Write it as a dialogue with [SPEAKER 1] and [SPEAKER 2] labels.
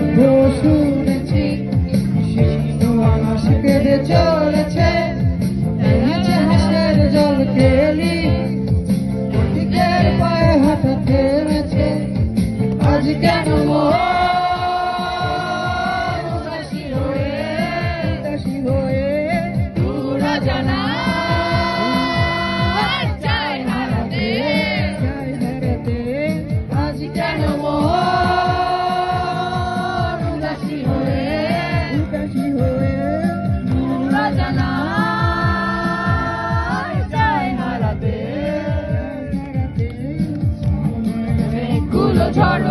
[SPEAKER 1] যুদ্ধ শুনেছি, শিশু মানুষ কেঁদে চলেছে, হাসের জল খেলি, পথিকের পায়ে হাঁটা থেমেছে। আজ কেন উদাসী হয়ে তোরা জানা চাই হারাতে, আজ কেন উদাসী হয়ে তোরা জানা চাই হারাতে। মেঘগুলো ঝড়